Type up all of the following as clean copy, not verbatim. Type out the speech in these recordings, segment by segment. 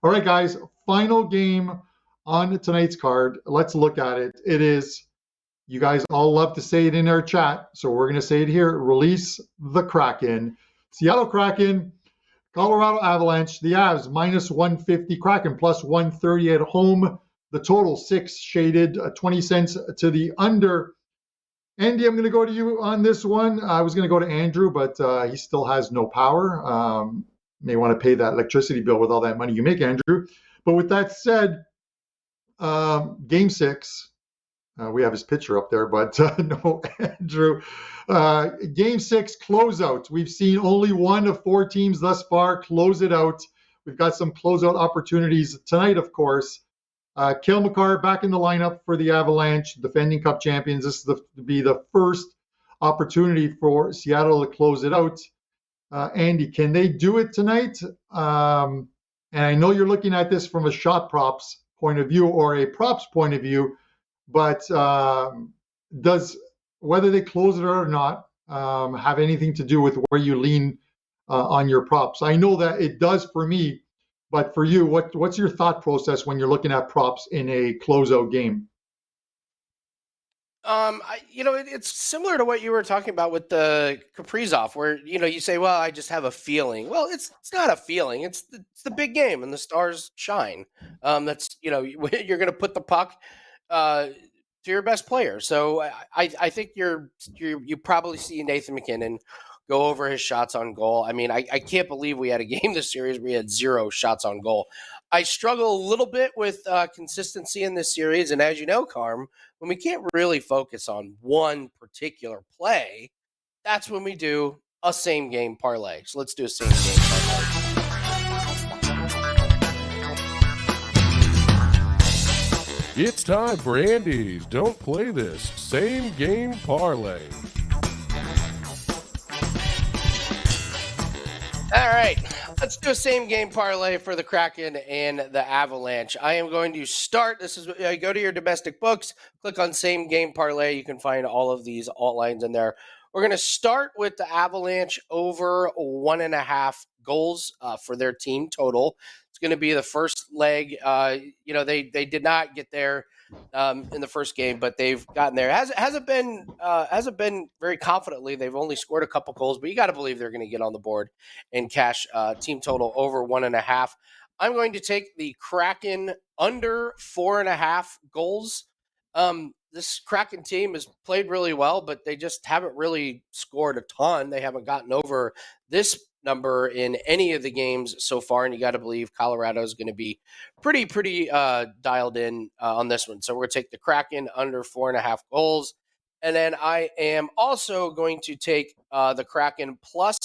All right, guys, final game on tonight's card. Let's look at it. It is, you guys all love to say it in our chat, so we're going to say it here. Release the Kraken. Seattle Kraken, Colorado Avalanche, the Avs minus 150, Kraken plus 130 at home. The total 6 shaded, 20 cents to the under. Andy, I'm going to go to you on this one. I was going to go to Andrew, but he still has no power. May want to pay that electricity bill with all that money you make, Andrew. But with that said, Game 6, we have his picture up there, but no, Andrew. Game 6 closeout. We've seen only one of 4 teams thus far close it out. We've got some closeout opportunities tonight, of course. Cale Makar back in the lineup for the Avalanche, defending Cup champions. This is to be the first opportunity for Seattle to close it out. Andy, can they do it tonight? And I know you're looking at this from a shot props point of view or a props point of view, but does whether they close it or not have anything to do with where you lean on your props? I know that it does for me, but for you, what's your thought process when you're looking at props in a closeout game? It's similar to what you were talking about with the Kaprizov, where, you say, well, I just have a feeling. Well, it's not a feeling. It's the big game and the stars shine. You're going to put the puck to your best player. So I think you probably see Nathan MacKinnon go over his shots on goal. I mean, I can't believe we had a game this series where we had 0 shots on goal. I struggle a little bit with consistency in this series. And as you know, Carm, when we can't really focus on one particular play, that's when we do a same game parlay. So let's do a same game parlay. It's time for Andy's Don't Play This Same Game Parlay. All right, let's do a same game parlay for the Kraken and the Avalanche. I am going to start. This is go to your domestic books, click on same game parlay. You can find all of these alt lines in there. We're going to start with the Avalanche over 1.5 goals for their team total. It's going to be the first leg. They did not get there in the first game, but they've gotten there. Hasn't been very confidently. They've only scored a couple goals, but you got to believe they're going to get on the board and cash team total over 1.5. I'm going to take the Kraken under 4.5 goals. This Kraken team has played really well, but they just haven't really scored a ton. They haven't gotten over this number in any of the games so far, and you got to believe Colorado is going to be pretty dialed in on this one. So we're going to take the Kraken under 4.5 goals, and then I am also going to take the Kraken plus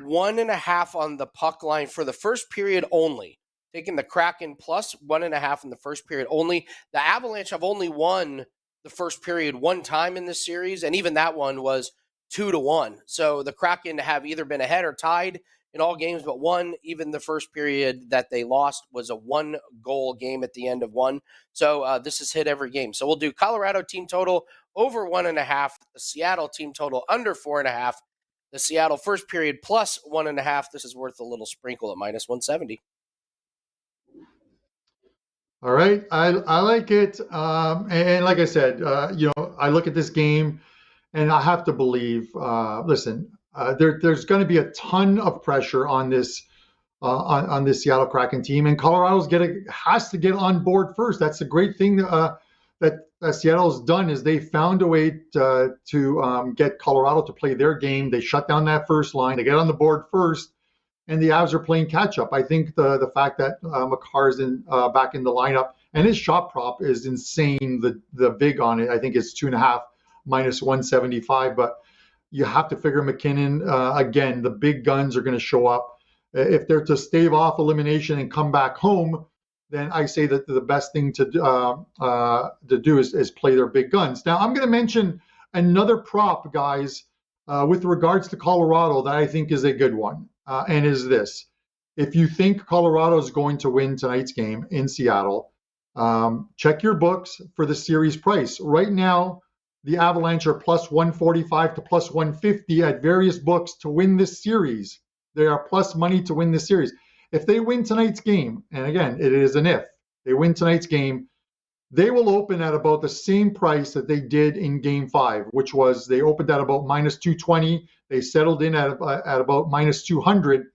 1.5 on the puck line for the first period only. Taking the Kraken plus 1.5 in the first period only. The Avalanche have only won the first period one time in this series, and even that one was 2-1. So the Kraken have either been ahead or tied in all games but one. Even the first period that they lost was a 1-goal game at the end of one. So this is hit every game. So we'll do Colorado team total over 1.5, the Seattle team total under 4.5, the Seattle first period plus 1.5. This is worth a little sprinkle at minus 170. All right, I like it, and like I said, I look at this game, and I have to believe. There's going to be a ton of pressure on this on this Seattle Kraken team, and Colorado's has to get on board first. That's the great thing that Seattle's done is they found a way to get Colorado to play their game. They shut down that first line. They get on the board first. And the Avs are playing catch-up. I think the fact that Makar's back in the lineup and his shot prop is insane. The vig on it, I think it's 2.5 minus 175. But you have to figure MacKinnon again. The big guns are going to show up. If they're to stave off elimination and come back home, then I say that the best thing to do is play their big guns. Now I'm going to mention another prop, guys, with regards to Colorado that I think is a good one. And is this. If you think Colorado is going to win tonight's game in Seattle, check your books for the series price. Right now, the Avalanche are plus 145 to plus 150 at various books to win this series. They are plus money to win this series. If they win tonight's game, and again, it is an if, they win tonight's game, they will open at about the same price that they did in game 5, which was they opened at about minus 220. They settled in at about minus 200.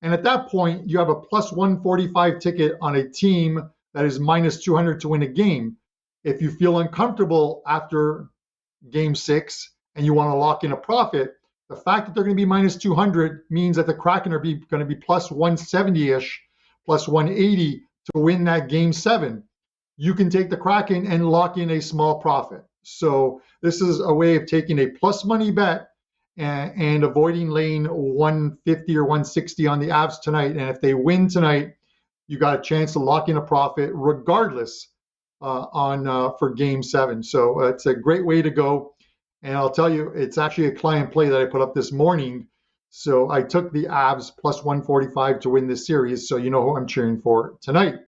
And at that point, you have a plus 145 ticket on a team that is minus 200 to win a game. If you feel uncomfortable after game 6 and you want to lock in a profit, the fact that they're going to be minus 200 means that the Kraken are going to be plus 170-ish, plus 180 to win that game 7. You can take the Kraken and lock in a small profit. So this is a way of taking a plus money bet and avoiding laying 150 or 160 on the Avs tonight. And if they win tonight, you got a chance to lock in a profit regardless for game 7. So it's a great way to go. And I'll tell you, it's actually a client play that I put up this morning. So I took the Avs plus 145 to win this series. So you know who I'm cheering for tonight.